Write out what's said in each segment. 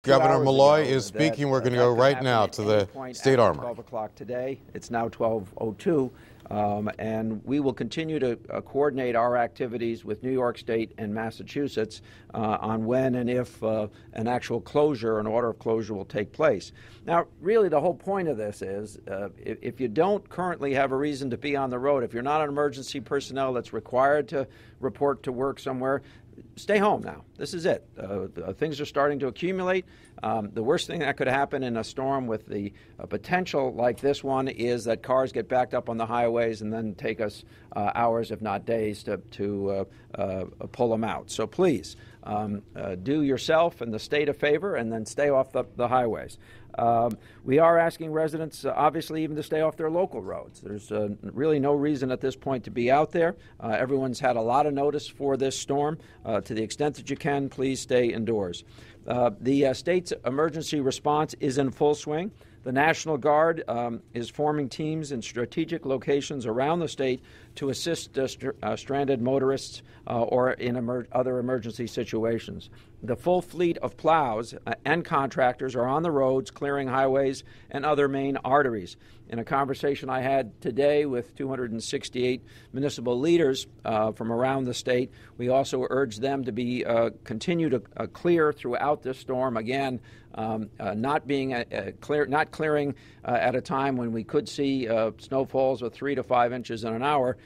Governor Malloy is speaking. We're going to go right now to the State Armory. 12 o'clock today. It's now 12:02, and we will continue to coordinate our activities with New York State and Massachusetts on when and if an actual closure, an order of closure, will take place. Now, really, the whole point of this is if you don't currently have a reason to be on the road, if you're not an emergency personnel that's required to report to work somewhere, stay home now. This is it. Things are starting to accumulate. The worst thing that could happen in a storm with the potential like this one is that cars get backed up on the highways and then take us hours, if not days, to pull them out. So please, do yourself and the state a favor and then stay off the highways. We are asking residents, obviously, even to stay off their local roads. There's really no reason at this point to be out there. Everyone's had a lot of notice for this storm. To the extent that you can, please stay indoors. The state's emergency response is in full swing. The National Guard is forming teams in strategic locations around the state to assist stranded motorists or in other emergency situations. The full fleet of plows and contractors are on the roads, clearing highways and other main arteries. In a conversation I had today with 268 municipal leaders from around the state, we also urged them to be continue to clear throughout this storm. Again, not clearing at a time when we could see snowfalls of 3 to 5 inches in an hour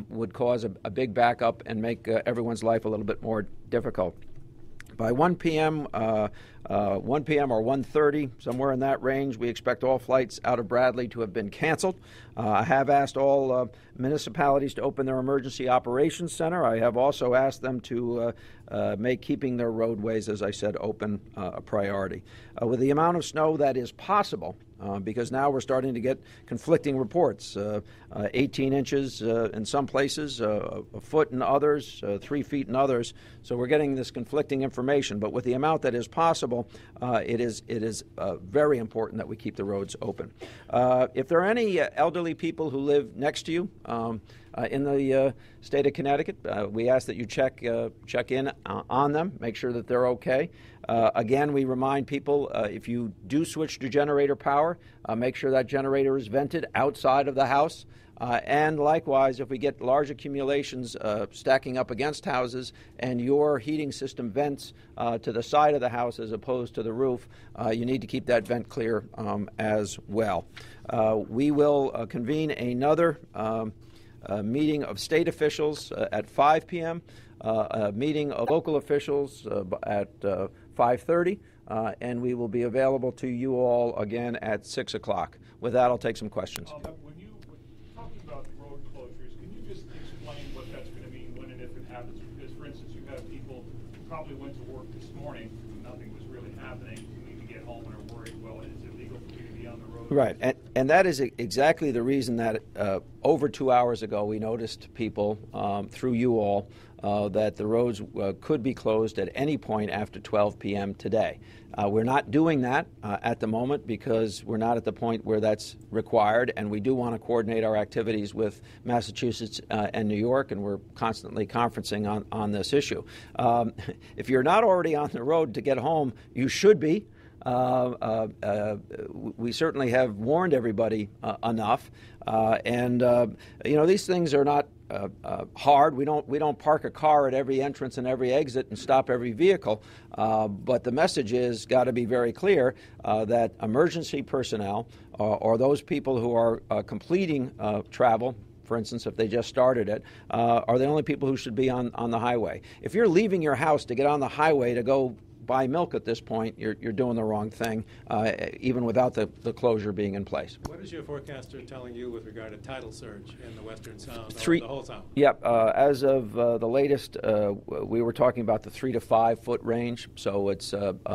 would cause a big backup and make everyone's life a little bit more difficult. By 1 p.m. or 1:30, somewhere in that range, we expect all flights out of Bradley to have been canceled. I have asked all municipalities to open their emergency operations center. I have also asked them to make keeping their roadways, as I said, open a priority. With the amount of snow that is possible, because now we're starting to get conflicting reports, 18 inches in some places, a foot in others, 3 feet in others. So we're getting this conflicting information. But with the amount that is possible, it is very important that we keep the roads open. If there are any elderly people who live next to you in the state of Connecticut, we ask that you check in on them, make sure that they're okay. Again, we remind people, if you do switch to generator power, make sure that generator is vented outside of the house. And likewise, if we get large accumulations stacking up against houses and your heating system vents to the side of the house as opposed to the roof, you need to keep that vent clear as well. We will convene another meeting of state officials at 5 p.m., a meeting of local officials at 5:30, and we will be available to you all again at 6 o'clock. With that, I'll take some questions. When you're talking about road closures, can you just explain what that's going to mean when and if it happens? Because, for instance, you have people who probably went to work this morning when nothing was really happening, who need to get home and are worried, well, is it legal for me to be on the road? Right, and that is exactly the reason that over 2 hours ago we noticed people through you all that the roads could be closed at any point after 12 p.m. today. We're not doing that at the moment because we're not at the point where that's required, and we do want to coordinate our activities with Massachusetts and New York, and we're constantly conferencing on this issue. If you're not already on the road to get home, you should be. We certainly have warned everybody enough, and these things are not hard. We don't park a car at every entrance and every exit and stop every vehicle, but the message is got to be very clear that emergency personnel or those people who are completing travel, for instance, if they just started it, are the only people who should be on the highway. If you're leaving your house to get on the highway to go buy milk at this point, you're doing the wrong thing, even without the closure being in place. What is your forecaster telling you with regard to tidal surge in the Western Sound, the whole Sound? Yep. As of the latest, we were talking about the 3 to 5 foot range, so it's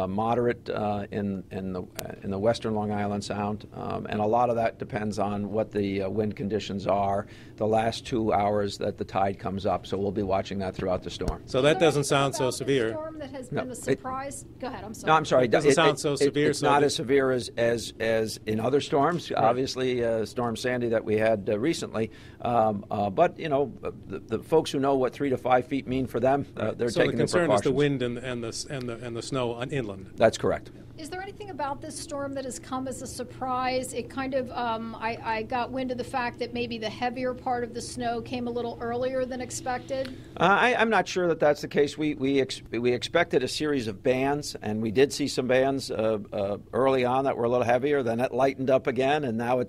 moderate in the Western Long Island Sound, and a lot of that depends on what the wind conditions are the last 2 hours that the tide comes up. So we'll be watching that throughout the storm. So that doesn't sound so severe. Storm that has been a surprise surprise? Go ahead. I'm sorry. No, I'm sorry. It doesn't sound so severe. It's not as severe as in other storms. Right. Obviously, Storm Sandy that we had recently. But you know, the folks who know what 3 to 5 feet mean for them, they're so taking the precautions. So the concern is the wind and the snow on inland. That's correct. Is there anything about this storm that has come as a surprise? It kind of, I got wind of the fact that maybe the heavier part of the snow came a little earlier than expected. I'm not sure that that's the case. We expected a series of bands, and we did see some bands early on that were a little heavier. Then it lightened up again, and now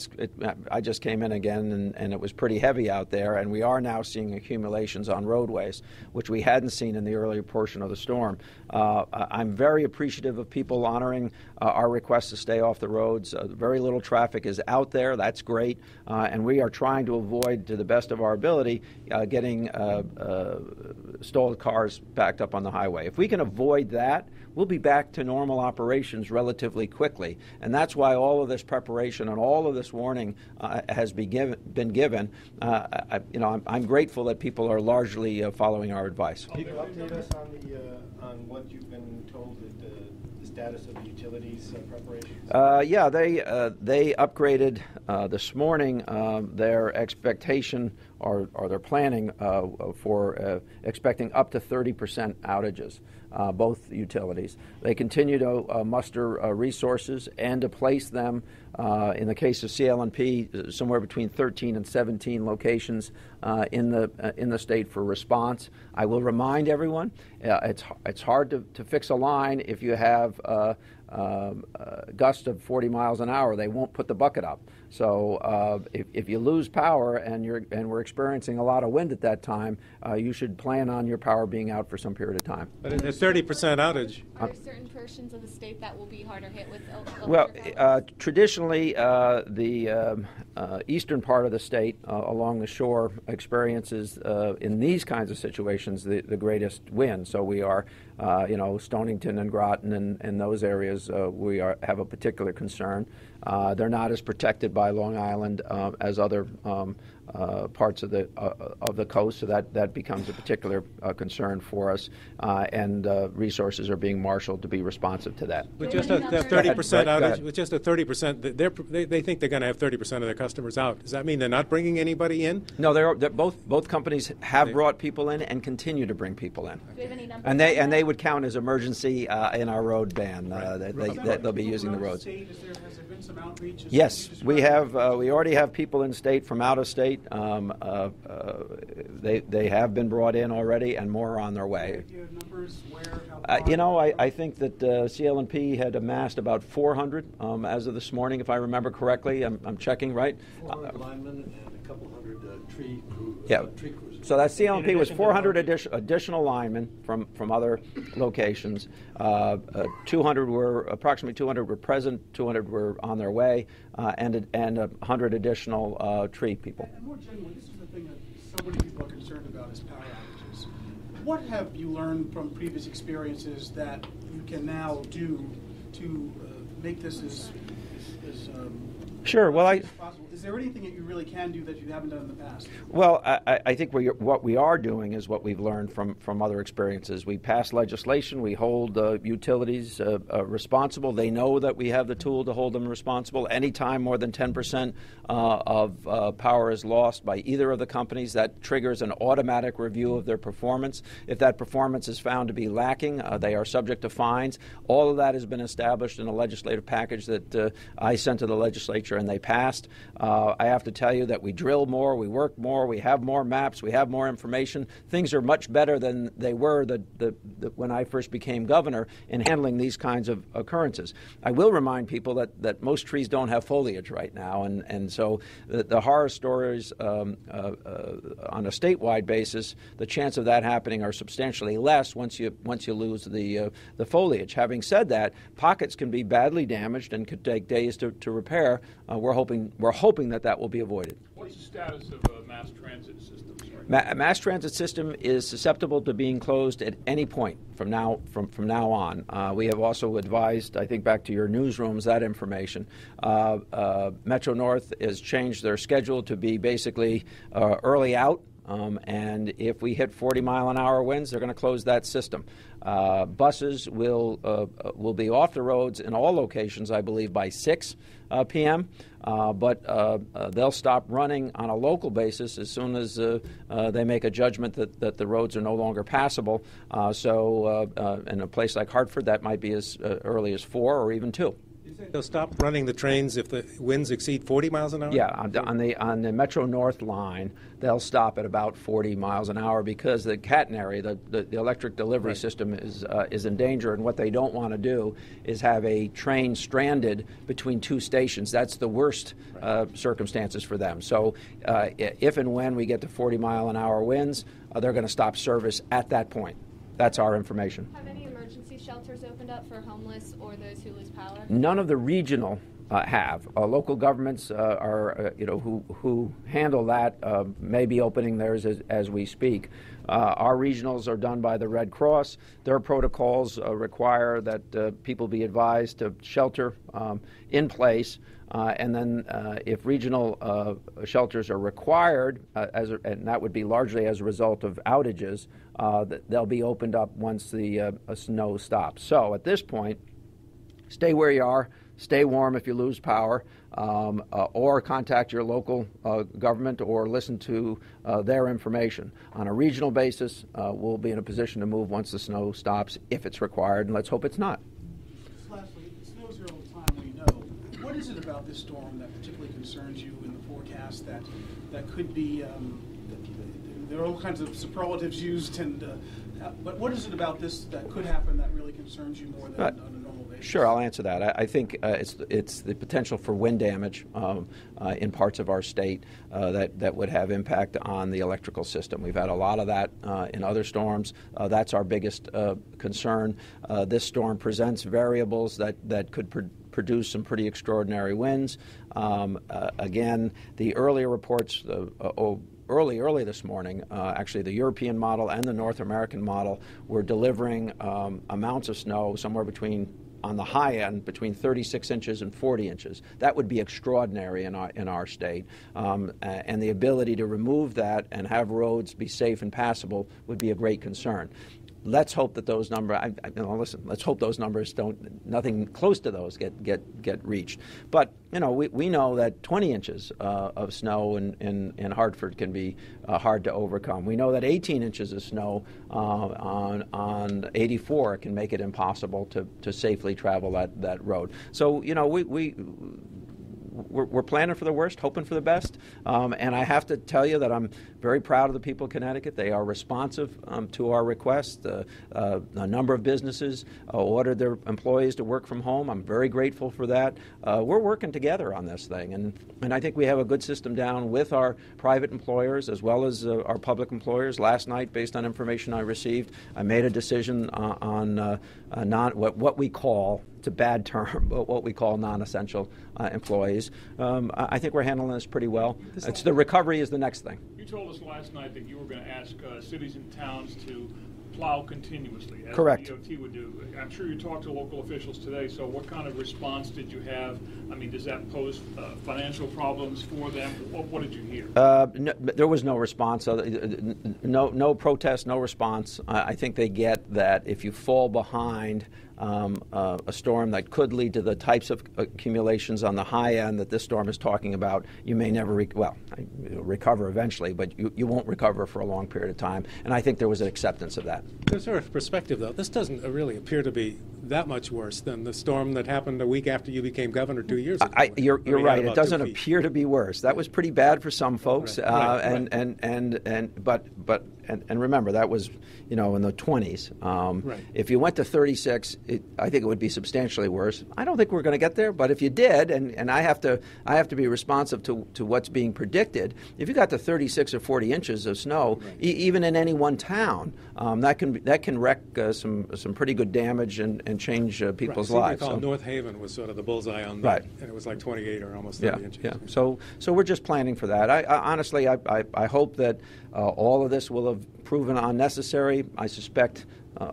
I just came in again, and it was pretty heavy out there. And we are now seeing accumulations on roadways, which we hadn't seen in the earlier portion of the storm. I'm very appreciative of people honoring our request to stay off the roads. Very little traffic is out there. That's great. And we are trying to avoid, to the best of our ability, getting stalled cars backed up on the highway. If we can avoid that, we'll be back to normal operations relatively quickly. And that's why all of this preparation and all of this warning has been given. I'm grateful that people are largely following our advice. Can you update us on what you've been told that the status of the utilities preparations? Yeah, they upgraded this morning their expectation or their planning for expecting up to 30% outages, both utilities. They continue to muster resources and to place them, in the case of CL&P, somewhere between 13 and 17 locations in the state for response. I will remind everyone, it's hard to fix a line if you have gusts of 40 miles an hour. They won't put the bucket up. So if you lose power and we're experiencing a lot of wind at that time, you should plan on your power being out for some period of time. But at 30% outage, are there certain portions of the state that will be harder hit with electric traditionally, the eastern part of the state along the shore experiences in these kinds of situations the greatest wind. So we are, Stonington and Groton and those areas have a particular concern. They're not as protected by Long Island as other parts of the coast, so that becomes a particular concern for us, and resources are being marshaled to be responsive to that. With just a 30% outage, with just a 30%, they think they're going to have 30% of their customers out. Does that mean they're not bringing anybody in? No, they're both companies have brought people in and continue to bring people in. Do we have any numbers and they would count as emergency in our road ban. They'll be using the roads. Has there been some outreach? Yes, we have. We already have people in state from out of state. They have been brought in already, and more are on their way. Do you have numbers where? I think that CL&P had amassed about 400 as of this morning, if I remember correctly. I'm checking, right? 400 linemen and a couple hundred tree crews. Tree crews. So that CL&P was 400 additional linemen from other locations. Approximately 200 were present, 200 were on their way, and 100 additional tree people. And more generally, this is the thing that so many people are concerned about is power outages. What have you learned from previous experiences that you can now do to make this as Sure. Well, possible? Is there anything that you really can do that you haven't done in the past? Well, I think what we are doing is what we've learned from other experiences. We pass legislation. We hold utilities responsible. They know that we have the tool to hold them responsible. Anytime more than 10% of power is lost by either of the companies, that triggers an automatic review of their performance. If that performance is found to be lacking, they are subject to fines. All of that has been established in a legislative package that I sent to the legislature, and they passed. I have to tell you that we drill more, we work more, we have more maps, we have more information. Things are much better than they were when I first became governor in handling these kinds of occurrences. I will remind people that most trees don't have foliage right now, and so the horror stories on a statewide basis, the chance of that happening are substantially less once you lose the foliage. Having said that, pockets can be badly damaged and could take days to repair. We're hoping that will be avoided. What's the status of mass transit systems? Mass transit system is susceptible to being closed at any point from now on. We have also advised, I think back to your newsrooms, that information. Metro North has changed their schedule to be basically early out And if we hit 40-mile-an-hour winds, they're going to close that system. Buses will be off the roads in all locations, I believe, by 6 p.m., but they'll stop running on a local basis as soon as they make a judgment that the roads are no longer passable. So in a place like Hartford, that might be as early as 4 or even 2. They'll stop running the trains if the winds exceed 40 miles an hour? Yeah, on the Metro North line, they'll stop at about 40 miles an hour because the catenary, the electric delivery system, is in danger. And what they don't want to do is have a train stranded between 2 stations. That's the worst circumstances for them. So if and when we get to 40-mile-an-hour winds, they're going to stop service at that point. That's our information. Have any emergency shelters opened up for homeless or those who lose power? None of the regional have. Local governments who handle that may be opening theirs as we speak. Our regionals are done by the Red Cross. Their protocols require that people be advised to shelter in place. And then if regional shelters are required, and that would be largely as a result of outages, they'll be opened up once the snow stops. So at this point, stay where you are, stay warm if you lose power, or contact your local government or listen to their information. On a regional basis, we'll be in a position to move once the snow stops if it's required, and let's hope it's not. Lastly, it snows here all the time, we know. What is it about this storm that particularly concerns you in the forecast that could be, there are all kinds of superlatives used, but what is it about this that could happen that really concerns you more than on a normal basis? Sure, I'll answer that. I think it's the potential for wind damage in parts of our state that would have impact on the electrical system. We've had a lot of that in other storms. That's our biggest concern. This storm presents variables that could produce some pretty extraordinary winds. Again, the earlier reports early this morning, actually the European model and the North American model were delivering amounts of snow somewhere on the high end, between 36 inches and 40 inches. That would be extraordinary in our state. And the ability to remove that and have roads be safe and passable would be a great concern. Let's hope that those numbers. Let's hope those numbers nothing close to those get reached. But we know that 20 inches of snow in Hartford can be hard to overcome. We know that 18 inches of snow on 84 can make it impossible to safely travel that road. So we're planning for the worst, hoping for the best. And I have to tell you that I'm very proud of the people of Connecticut. They are responsive to our request. A number of businesses ordered their employees to work from home. I'm very grateful for that. We're working together on this thing. And I think we have a good system down with our private employers as well as our public employers. Last night, based on information I received, I made a decision on what we call, it's a bad term, but what we call non-essential employees. I think we're handling this pretty well. The recovery is the next thing. You told us last night that you were going to ask cities and towns to plow continuously, as Correct. the DOT would do. I'm sure you talked to local officials today, so what kind of response did you have? I mean, does that pose financial problems for them? What did you hear? No, there was no response. No protest, no response. I think they get that if you fall behind a storm that could lead to the types of accumulations on the high end that this storm is talking about, you may never recover eventually, but you won't recover for a long period of time. And I think there was an acceptance of that. There's sort of perspective, though. This doesn't really appear to be that much worse than the storm that happened a week after you became governor 2 years ago. You're right. It doesn't appear to be worse. That was pretty bad for some folks. Right. And remember, that was in the 20s. Right. If you went to 36, I think it would be substantially worse. I don't think we're going to get there, but if you did, and I have to be responsive to what's being predicted. If you got to 36 or 40 inches of snow, even in any one town, that can wreak some pretty good damage and change people's lives. I recall North Haven was sort of the bullseye on that, and it was like 28 or almost 30 inches. Yeah. So we're just planning for that. Honestly, I hope that all of this will have proven unnecessary. I suspect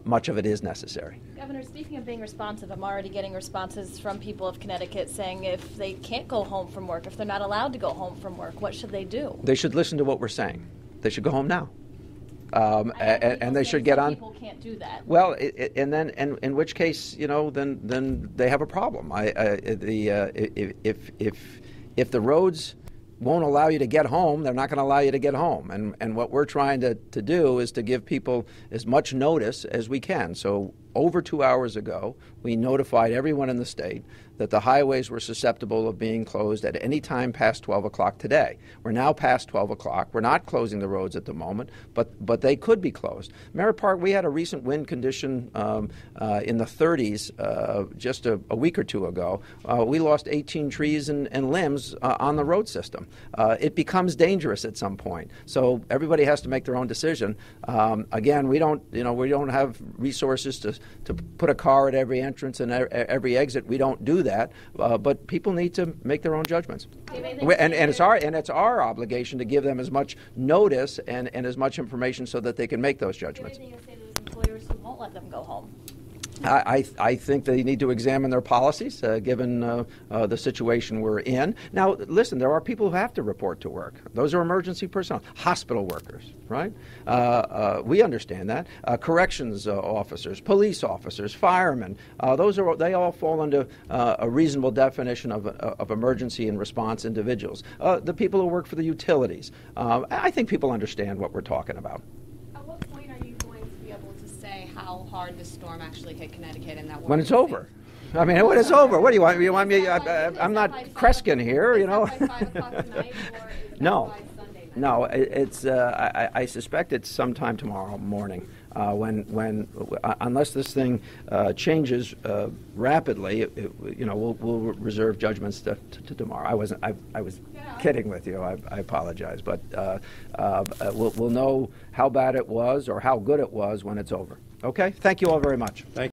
much of it is necessary. Governor, speaking of being responsive, I'm already getting responses from people of Connecticut saying if they can't go home from work, if they're not allowed to go home from work, what should they do? They should listen to what we're saying. They should go home now. And they should get on. People can't do that. Well, and then, in which case, then they have a problem. If the roads won't allow you to get home, they're not going to allow you to get home. And what we're trying to do is to give people as much notice as we can. So over 2 hours ago, we notified everyone in the state that the highways were susceptible of being closed at any time past 12 o'clock today. We're now past 12 o'clock. We're not closing the roads at the moment, but they could be closed. Merritt Park, we had a recent wind condition in the 30s just a week or two ago. We lost 18 trees and limbs on the road system. It becomes dangerous at some point. So everybody has to make their own decision. Again, we don't have resources to put a car at every entrance and every exit. We don't do that, but people need to make their own judgments. And it's our obligation to give them as much notice and as much information so that they can make those judgments. Do you have anything to say to those employers who won't let them go home? I think they need to examine their policies, given the situation we're in. Now, listen, there are people who have to report to work. Those are emergency personnel, hospital workers, right? We understand that. Corrections officers, police officers, firemen, they all fall under a reasonable definition of emergency and response individuals. The people who work for the utilities. I think people understand what we're talking about. How hard the storm actually hit Connecticut and that when it's over. I mean, when it's over, what do you want? You want me? I'm not Kreskin here, Is that by 5 o'clock tonight, or is No, that by Sunday night? no. It's. I suspect it's sometime tomorrow morning. When unless this thing changes rapidly, we'll reserve judgments to tomorrow. I was kidding with you. I apologize, but we'll know how bad it was or how good it was when it's over. Okay? Thank you all very much. Thank you.